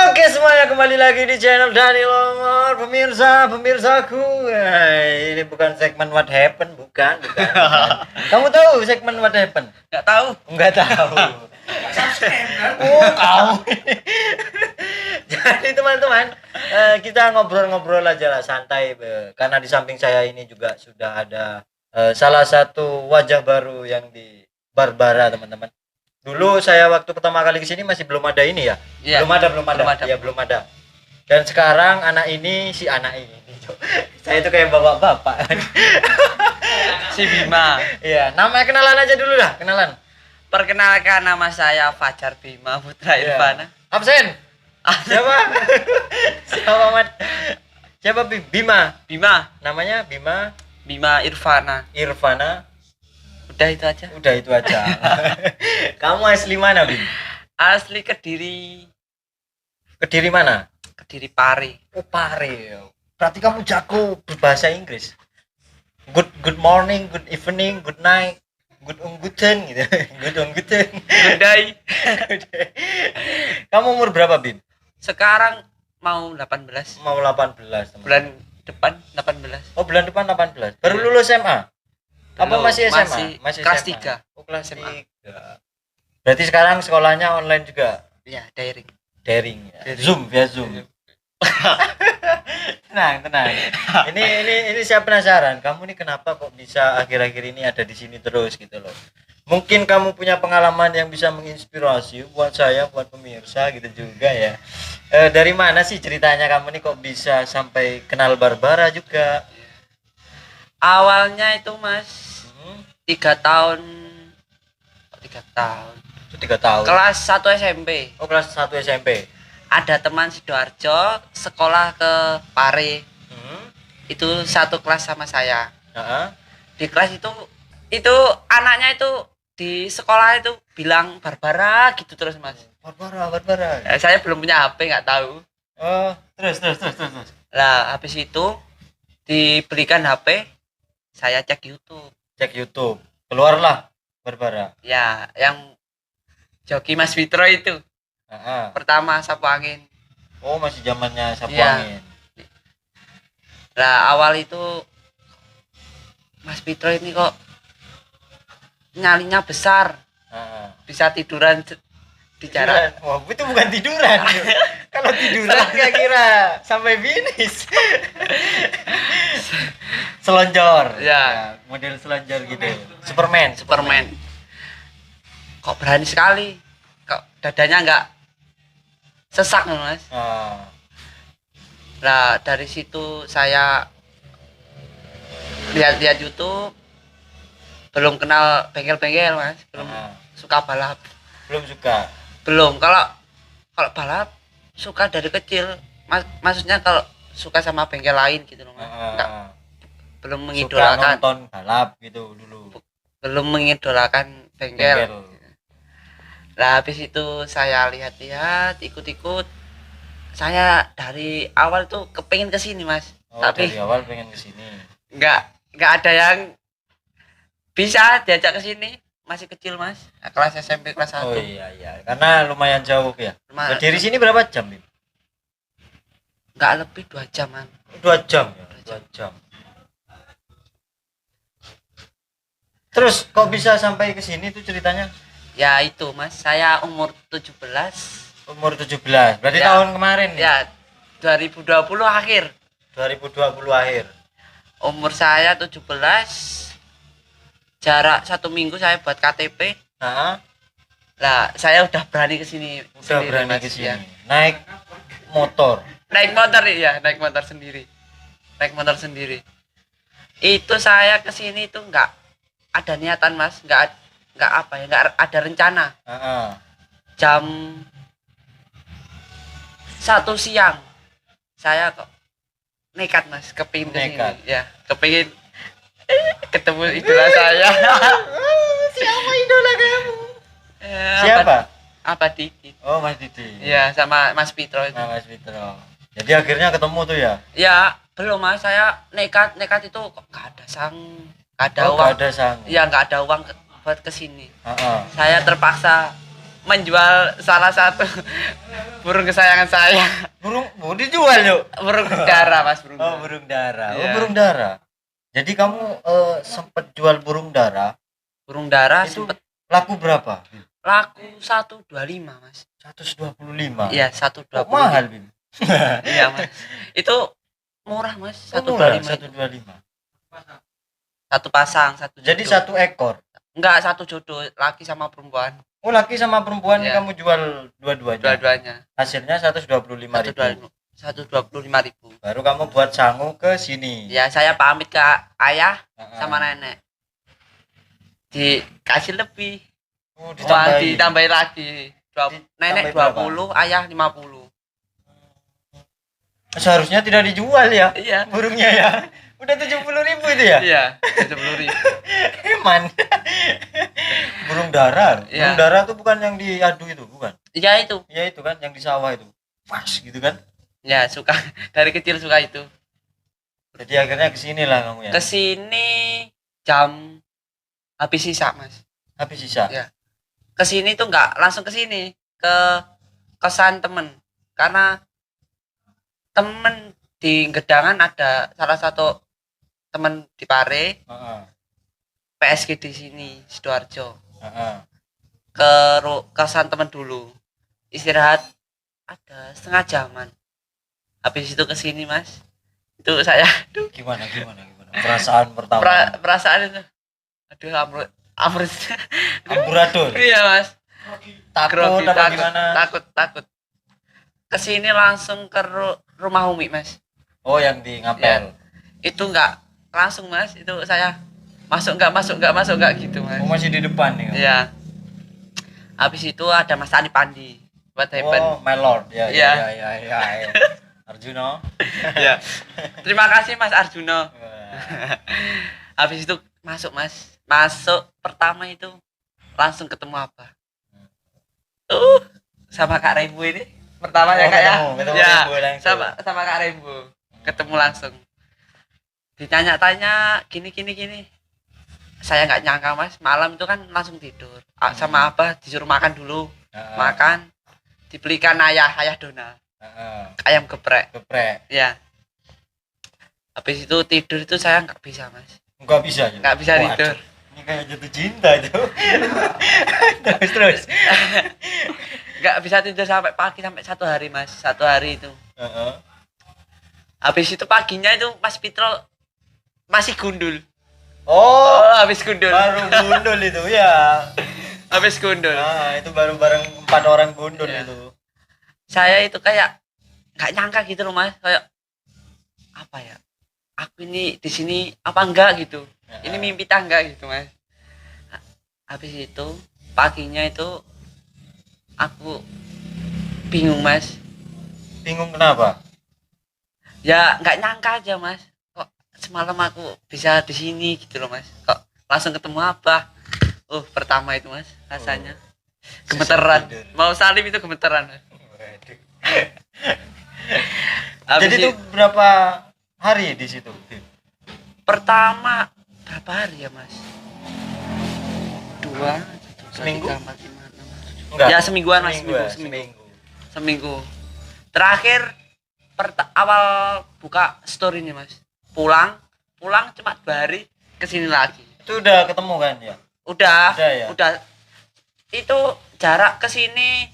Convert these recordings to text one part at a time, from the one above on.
Oke semuanya, kembali lagi di channel Dani Longor. Pemirsaku. Ini bukan segmen What Happened, bukan. Kamu tahu segmen What Happened? Nggak tahu. Enggak tahu. Oh, kamu. Jadi teman-teman, kita ngobrol-ngobrol aja lah, santai. Karena di samping saya ini juga sudah ada salah satu wajah baru yang di Barbara, teman-teman. Dulu saya waktu pertama kali kesini masih belum ada ini ya. Ya, Belum ada. Ya, belum ada. Dan sekarang anak ini. Saya itu kayak bapak-bapak. Si Bima. Iya, namanya kenalan aja dulu lah, kenalan. Perkenalkan, nama saya Fajar Bima Putra Irfana. Absen. Siapa? Siapa Bima? Bima. Namanya Bima Irfana. Udah itu aja. Kamu asli mana, Bim? Asli Kediri. Kediri mana? Kediri Pari. Oh, Pari. Berarti kamu jago berbahasa Inggris. Good morning, good evening, good night, good unggutan gitu. Good day. Kamu umur berapa, Bim? Sekarang mau 18. Mau 18, teman. Bulan depan 18. Oh, bulan depan 18. Baru lulus SMA? Apa masih SMA? Masih kelas SMA. 3. Oh, kelas SMA. 3. Berarti sekarang sekolahnya online juga? Iya, daring. Ya. Zoom. Tenang. Ini saya penasaran. Kamu nih kenapa kok bisa akhir-akhir ini ada di sini terus gitu loh. Mungkin kamu punya pengalaman yang bisa menginspirasi buat saya, buat pemirsa gitu juga ya. Dari mana sih ceritanya kamu nih kok bisa sampai kenal Barbara juga? Awalnya itu, Mas, 3 tahun. 3 tahun. Kelas 1 SMP. Oh, kelas 1 SMP. Ada teman Sidoarjo sekolah ke Pare. Itu satu kelas sama saya. Di kelas itu anaknya itu di sekolah itu bilang Barbara gitu terus, Mas. Barbara. Saya belum punya HP, nggak tahu. Oh, terus. Lah habis itu diberikan HP, saya cek YouTube. Keluarlah Barbara. Ya, yang joki Mas Fitro itu. Pertama sapu angin. Oh, masih zamannya sapu Ya. angin. Lah awal itu Mas Fitro ini kok nyalinya besar. Bisa tiduran di jarak. Wah, itu bukan tiduran. Kalau tiduran kira-kira sampai finish. Selonjor. Ya. Model selonjor gitu. Superman. Kok berani sekali. Kok dadanya enggak sesak, Mas. Nah, dari situ saya lihat YouTube. Belum kenal bengkel-bengkel, Mas. Belum suka balap. Belum. Kalau balap suka dari kecil. Maksudnya kalau suka sama bengkel lain gitu loh, Mas. Belum mengidolakan. Suka nonton balap gitu dulu. Belum mengidolakan bengkel. Nah, habis itu saya lihat-lihat, ikut-ikut. Saya dari awal tuh kepengin kesini, Mas. Oh, tapi dari awal pengen kesini. Enggak ada yang bisa diajak kesini. Masih kecil, Mas. Kelas SMP kelas 1. Oh iya. Karena lumayan jauh ya. Dari sini berapa jam, Bim? Enggak lebih 2 jaman. 2 jam ya. 2 jam. Terus kok bisa sampai ke sini tuh ceritanya? Ya itu, Mas, saya umur 17. Berarti ya, tahun kemarin nih? Ya, 2020 akhir. Umur saya 17. Jarak 1 minggu saya buat KTP. Lah, saya udah berani kesini. Ya. Naik motor sendiri. Itu saya kesini itu enggak ada niatan, Mas. Enggak ada rencana. Jam 1 siang saya kok nekat, Mas, kepingin kesini. Ya, kepingin ketemu idola saya. Siapa idola kamu? Siapa? Apa Didi? Oh, Mas Didi. Ya, sama Mas Fitro itu. Mas Fitro. Jadi akhirnya ketemu tuh ya? Ya, belum, Mas. Saya nekat itu kok enggak ada uang. Nggak ada sang. Iya, enggak ada uang buat kesini. Saya terpaksa menjual salah satu burung kesayangan saya. Mau dijual yuk. Burung dara mas, burung. Oh burung dara. Iya. Oh burung dara. Jadi kamu sempet jual burung dara. Burung dara Itu sempet laku berapa? laku 125 mas. 125. Iya 125. Kok mahal Bim? Iya mas. Itu murah mas. 125. Satu pasang, satu. Jadi jodoh. satu ekor. Enggak, satu jodoh, laki sama perempuan. Oh laki sama perempuan Iya. kamu jual dua-duanya. Dua-duanya. Hasilnya 125.000. 125.000. Baru kamu buat sangu ke sini. Ya saya pamit ke ayah sama nenek. Dikasih lebih. Oh, Wah, ditambahin. ditambahin lagi. Nenek 20, ayah 50. Seharusnya tidak dijual ya Iya. burungnya ya. Udah 70.000 itu ya? Iya, 70.000. Eman. Burung dara. Iya. Burung dara tuh bukan yang diadu itu, bukan? Iya itu. Ya itu kan yang di sawah itu. Pas gitu kan. Ya, suka dari kecil suka itu. Jadi akhirnya kesini lah kamu ya. Kesini jam habis sisa, Mas. Habis sisa. Ya. Kesini tuh nggak langsung kesini, ke kosan temen. Karena temen di Gedangan ada salah satu temen di Pare, Heeh. PSG di sini, Sidoarjo. Heeh. Ke kosan temen dulu. Istirahat ada setengah jaman. Habis itu kesini, Mas. Itu saya Gimana? Perasaan pertama. perasaan itu. Aduh, amrut. Amburadul. Iya, Mas. Takut apa gimana? Takut. Kesini langsung ke rumah Umi, Mas. Oh, yang di Ngapel. Itu enggak langsung, Mas. Itu saya masuk enggak gitu, Mas. Oh, masih di depan nih. Iya. Habis itu ada Mas Ali Pandi buat happen. Oh, my lord. Ya. Iya. Arjuno. Ya. Terima kasih Mas Arjuno. Wah. Habis itu masuk, Mas. Masuk pertama itu langsung ketemu apa? Sama Kak Rembo ini. Pertama ya Kak ya. Ketemu Ya. Rembo langsung. Sama Kak Rembo. Ketemu langsung. Ditanya-tanya gini. Saya nggak nyangka, Mas. Malam itu kan langsung tidur. Sama apa disuruh makan dulu. Makan. Dibelikan ayah Donald. Ayam geprek. Ya. Habis itu tidur itu saya nggak bisa, Mas. Nggak bisa tidur. Ini kayak jatuh cinta itu. terus Nggak bisa tidur sampai pagi, sampai 1 hari, Mas. 1 hari itu. Habis itu paginya itu Mas Pitro masih gundul. Oh, habis gundul. baru gundul itu ya. Habis gundul. Itu baru bareng 4 orang gundul Ya. itu. Saya itu kayak nggak nyangka gitu loh, Mas. Kayak apa ya? Aku ini di sini apa enggak gitu. Ini mimpi tangga gitu, Mas. Habis itu paginya itu aku bingung, Mas. Bingung kenapa? Ya nggak nyangka aja, Mas. Kok semalam aku bisa di sini gitu loh, Mas. Kok langsung ketemu apa? Pertama itu, Mas, rasanya gemeteran. Mau salim itu gemeteran, Mas. Jadi itu berapa hari di situ? Pertama berapa hari ya, Mas? 2, Seminggu? 3, 4, 5, 6. Enggak. Ya semingguan, Mas. Seminggu. Terakhir awal buka story nih, Mas. Pulang cuma 2 hari kesini lagi. Itu udah ketemu kan ya? Udah ya? Udah. Itu jarak kesini,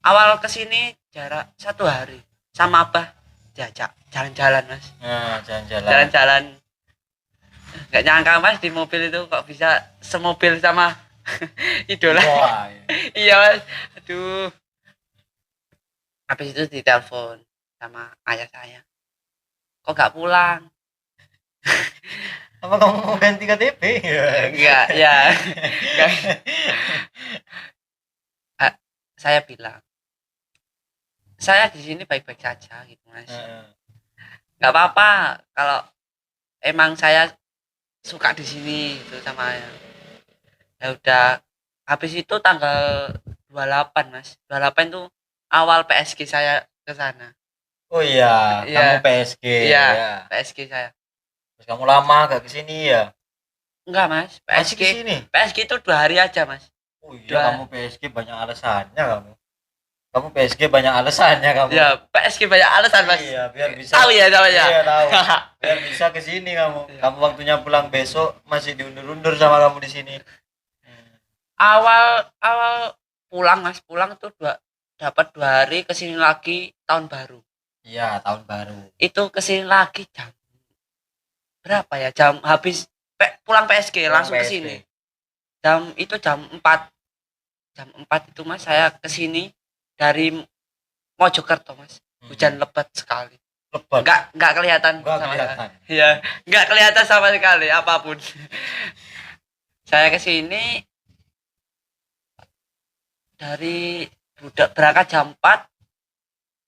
awal kesini jarak 1 hari. Sama apa? Diajak jalan-jalan, Mas. Nah, jalan-jalan. Jalan-jalan. Nggak nyangka, Mas, di mobil itu kok bisa semobil sama idola. Wah, Iya, Mas. Aduh. Habis itu ditelepon sama ayah saya. Kok nggak pulang? Apa kamu mau ganti KTP? Enggak, ya. Enggak. Saya bilang, saya di sini baik-baik saja gitu, Mas. Nggak apa-apa kalau emang saya suka di sini itu sama ayah. Ya udah. Habis itu tanggal 28, Mas. 28 itu awal PSG saya ke sana. Oh iya, kamu PSG. Iya, ya. PSG saya. Terus kamu lama gak kesini ya? Enggak, Mas. Masih kesini? PSG itu 2 hari aja, Mas. Oh iya, kamu PSG banyak alasannya kamu. Kamu PSG banyak alasannya kamu. Ya, PSG banyak alasan, Mas. Iya, biar bisa. Tahu ya namanya. Iya, tahu. Biar bisa ke sini kamu. Kamu waktunya pulang besok masih diundur-undur sama kamu di sini. Awal awal pulang, Mas. Pulang tuh dapat 2 hari, ke sini lagi tahun baru. Iya, tahun baru. Itu ke sini lagi jam berapa ya? Jam habis pulang PSG langsung ke sini. Jam 4. Jam 4 itu, Mas, saya ke sini dari Mojokerto, Mas. Hujan lebat sekali. Lebat. Enggak kelihatan sama sekali. Iya, enggak kelihatan sama sekali apapun. Saya ke sini dari berangkat jam 4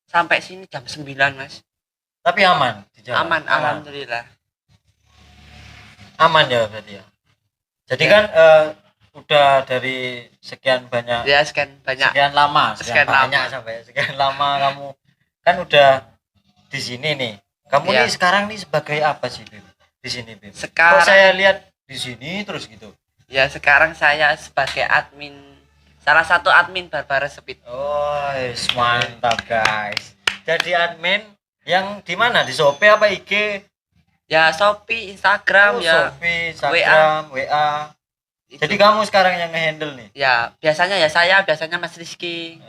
sampai sini jam 9, Mas. Tapi aman di jalan. Aman, alhamdulillah. Aman ya berarti ya. Jadi kan udah dari sekian banyak. Ya, sekian lama sampai sekian lama kamu kan udah di sini nih. Kamu nih sekarang nih sebagai apa sih, Bim? Di sini, Bim. Sekarang kok saya lihat di sini terus gitu. Ya, sekarang saya sebagai admin, salah satu admin Barbara Speed. Oh, mantap guys. Jadi admin yang di mana? Di Shopee apa IG? Ya, Shopee, Instagram, Shopee, Instagram, WA. Jadi kamu sekarang yang nge-handle nih? Ya, biasanya ya saya, biasanya Mas Rizky.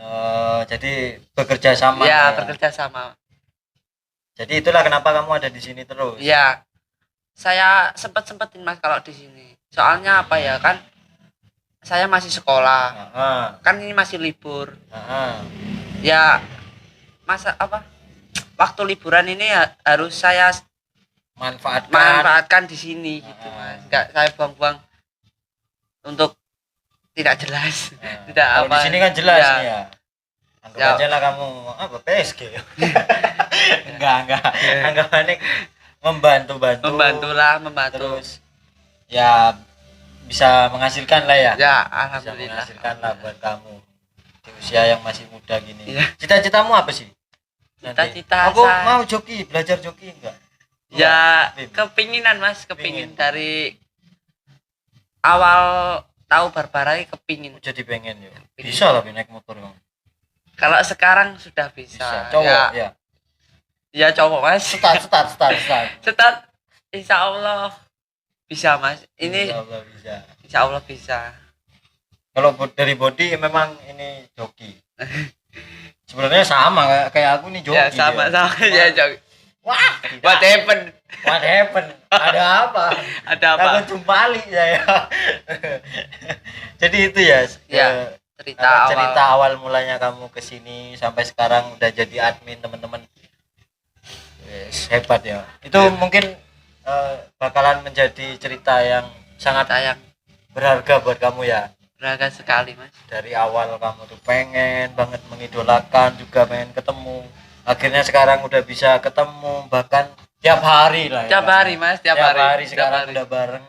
Jadi bekerja sama. Ya, bekerja sama. Jadi itulah kenapa kamu ada di sini terus. Ya, saya sempetin, Mas, kalau di sini. Soalnya apa ya, kan saya masih sekolah. Kan ini masih libur. Ya, masa apa? Waktu liburan ini harus saya manfaatkan di sini gitu, Mas. Enggak saya buang-buang untuk tidak jelas. Tidak kalau apa. Di sini kan jelas nih ya. Anggap aja lah kamu apa PSG. enggak. Anggapannya membantu. Terus ya bisa menghasilkan lah ya. Ya, alhamdulillah. Bisa menghasilkan lah buat kamu di usia yang masih muda gini. Ya. Cita-citamu apa sih? Cita-cita aku mau joki, belajar joki enggak? Ya, kepinginan, Mas, kepingin dari awal tahu Barbara kepingin. Jadi pengen ya. Bisa tapi naik motor kamu. Kalau sekarang sudah bisa. Cowok ya. Ya cowok, Mas. Start. Insya Allah bisa, Mas. Ini Insya Allah bisa. Kalau dari body memang ini joki. Sebenarnya sama kayak aku nih joki. Ya, sama ya joki. Wah, what happened? Ada apa? Takut jumpali saya. Jadi itu ya. Ya, cerita awal mulanya kamu ke sini sampai sekarang udah jadi admin, teman-teman. Yes, hebat ya. Itu mungkin bakalan menjadi cerita yang sangat berharga buat kamu ya. Berharga sekali, Mas. Dari awal kamu tuh pengen banget mengidolakan, juga pengen ketemu. Akhirnya sekarang udah bisa ketemu, bahkan tiap hari lah ya. Tiap hari, Mas, tiap hari sekarang udah bareng,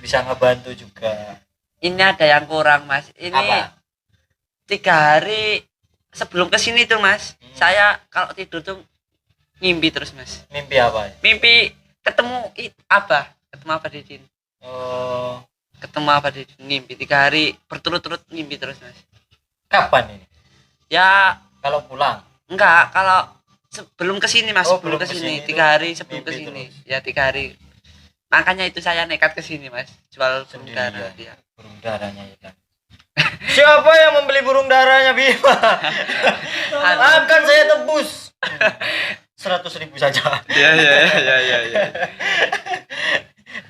bisa ngebantu juga. Ini ada yang kurang, Mas. Ini apa? 3 hari sebelum kesini tuh, Mas, saya kalau tidur tuh mimpi terus, Mas. Mimpi apa? Mimpi ketemu Abah Didin. Oh. Ketemu Abah Didin, mimpi 3 hari berturut-turut mimpi terus, Mas. Kapan ini? Ya, kalau pulang. Enggak, kalau sebelum kesini, Mas. Sebelum kesini 3 hari sebelum kesini. Ya, 3 hari. Makanya itu saya nekat kesini, Mas. Jual burung dara dia. Burung darahnya ya kan. Siapa yang membeli burung darahnya, Bima? Akan saya tebus 100.000 saja. Ya.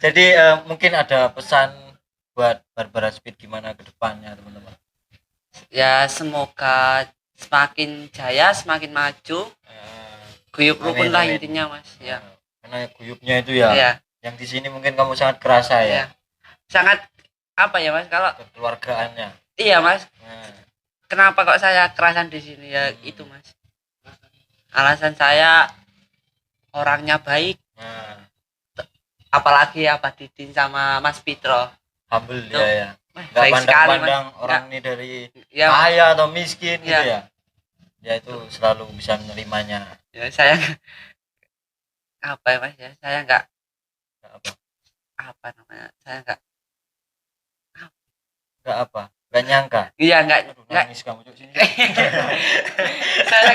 Jadi mungkin ada pesan buat Barbara Speed gimana ke depannya, teman-teman? Ya, semoga semakin jaya, semakin maju. Guyup rukun lah intinya, Mas. Ya. Karena guyupnya itu ya. Yang di sini mungkin kamu sangat kerasa ya. Sangat apa ya, Mas, kalau kekeluargaannya. Iya, Mas. Kenapa kok saya kerasan di sini ya itu, Mas. Alasan saya orangnya baik. Apalagi Abah Didin sama Mas Pitro. Humble dia ya. Enggak pandang-pandang orang ini dari kaya atau miskin gitu ya. Ya itu selalu bisa menerimanya. Ya, saya apa ya, Mas, ya? Saya enggak apa namanya? Saya enggak apa? Gak nyangka. Iya, Aduh, enggak. nangis kamu Cuk, sini. saya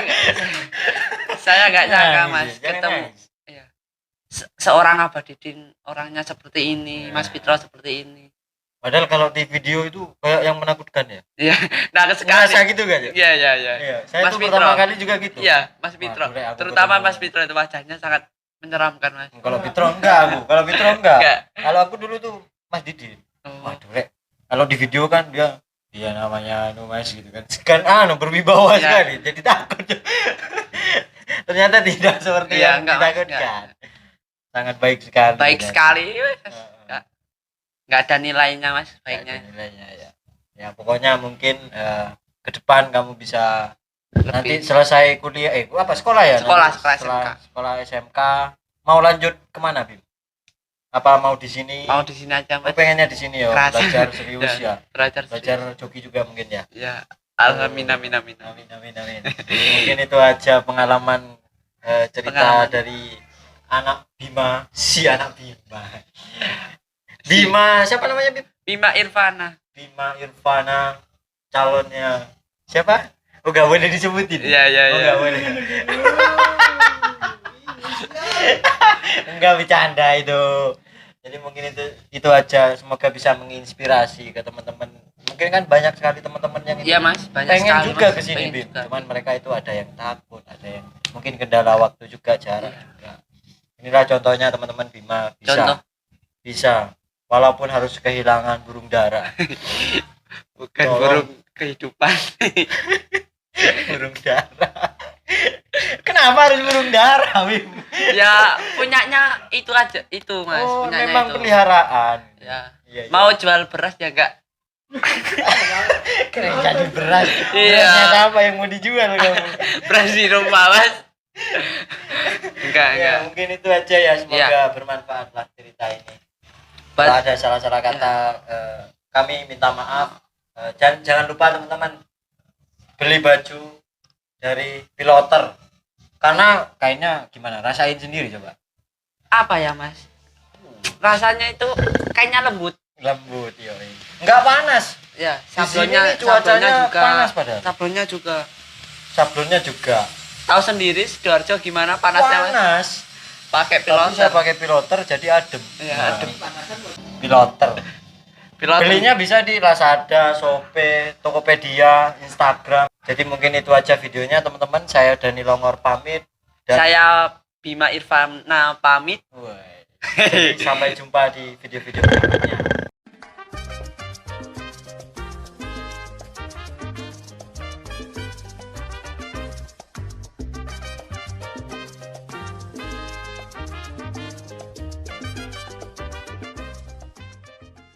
saya enggak nyangka Nangis, Mas jangan ketemu nangis. iya. Seorang Abadidin orangnya seperti ini, Mas Fitro seperti ini. Padahal kalau di video itu kayak yang menakutkan ya. Iya. Nah, sekali. Ngerasa gitu kan ya? Iya, iya, iya. Iya, saya Mas tuh Fitro. pertama kali juga gitu. Iya, Mas Fitro. Waduh, aku Terutama ketemu. Mas Fitro itu wajahnya sangat menyeramkan, Mas. Kalau Fitro enggak aku. Kalau Fitro enggak. Enggak. Kalau aku dulu tuh Mas Didi. Oh. Waduh, Rek. Kalau di video kan dia namanya Mas gitu kan. Kan berwibawa Iya. sekali. Jadi takut. Ternyata tidak seperti Iya, yang enggak, Mas, ditakutkan. Sangat baik sekali. Baik ternyata. sekali. Heeh. Enggak ada nilainya, Mas, Nggak ada baiknya. nilainya ya. Ya pokoknya mungkin ke depan kamu bisa nanti Lebih selesai kuliah sekolah ya Sekolah, nanti sekolah setelah SMK. sekolah SMK mau lanjut kemana Bim? Apa mau di sini? mau di sini aja, Aku Mas. pengennya di sini ya, Kerasa. belajar serius ya. Belajar. Belajar joki juga mungkin ya. Ya, alhamdulillah, amin, amin. Amin amin amin. Mungkin itu aja pengalaman cerita Pengalaman. dari anak Bima, si anak Bima. Bima, siapa namanya Bim? Bima Irfana. Bima Irfana, calonnya siapa? Oh gak boleh disebutin. Iya, iya, Oh iya. gak boleh. Enggak bercanda itu. Jadi mungkin itu aja. Semoga bisa menginspirasi ke teman-teman. Mungkin kan banyak sekali teman-teman yang Iya, Mas, banyak pengen sekali, juga Mas. ke sini Pengen Bim. juga. Cuman mereka itu ada yang takut, ada yang mungkin kendala waktu juga, jarak Iya. juga. Inilah contohnya teman-teman Bima bisa. Contoh. Bisa. Walaupun harus kehilangan burung dara. Bukan Tolong. burung kehidupan. Burung dara. Kenapa harus burung dara, Bim? Ya, punyanya itu aja, itu, Mas. Oh, Punyanya memang itu. peliharaan. Ya. Iya, iya. Mau jual beras ya enggak? Keren jadi beras. Iya. Berasnya apa yang mau dijual kamu? Beras di rumah, Mas. Enggak, Ya, enggak. mungkin itu aja ya. Semoga Iya. bermanfaat lah cerita ini. Kalau ada salah-salah kata kami minta maaf. Jangan lupa teman-teman beli baju dari Piloter. Karena kayaknya gimana? Rasain sendiri coba. Apa ya, Mas? Rasanya itu kayaknya lembut. Lembut, yoi. Enggak panas. Ya, Di sini nih cuacanya panas padahal. Sablonnya juga. Sablonnya juga Tahu sendiri Sidoarjo gimana panasnya, Mas? panas. Pakai Tapi saya piloter. pakai Piloter jadi adem. Iya, Nah, adem. Piloter. Piloter. Belinya bisa di Lazada, Shopee, Tokopedia, Instagram. Jadi mungkin itu aja videonya teman-teman. Saya Dani Longor pamit. Dan Saya Bima Irfana pamit. Woi. Jadi sampai jumpa di video-video berikutnya.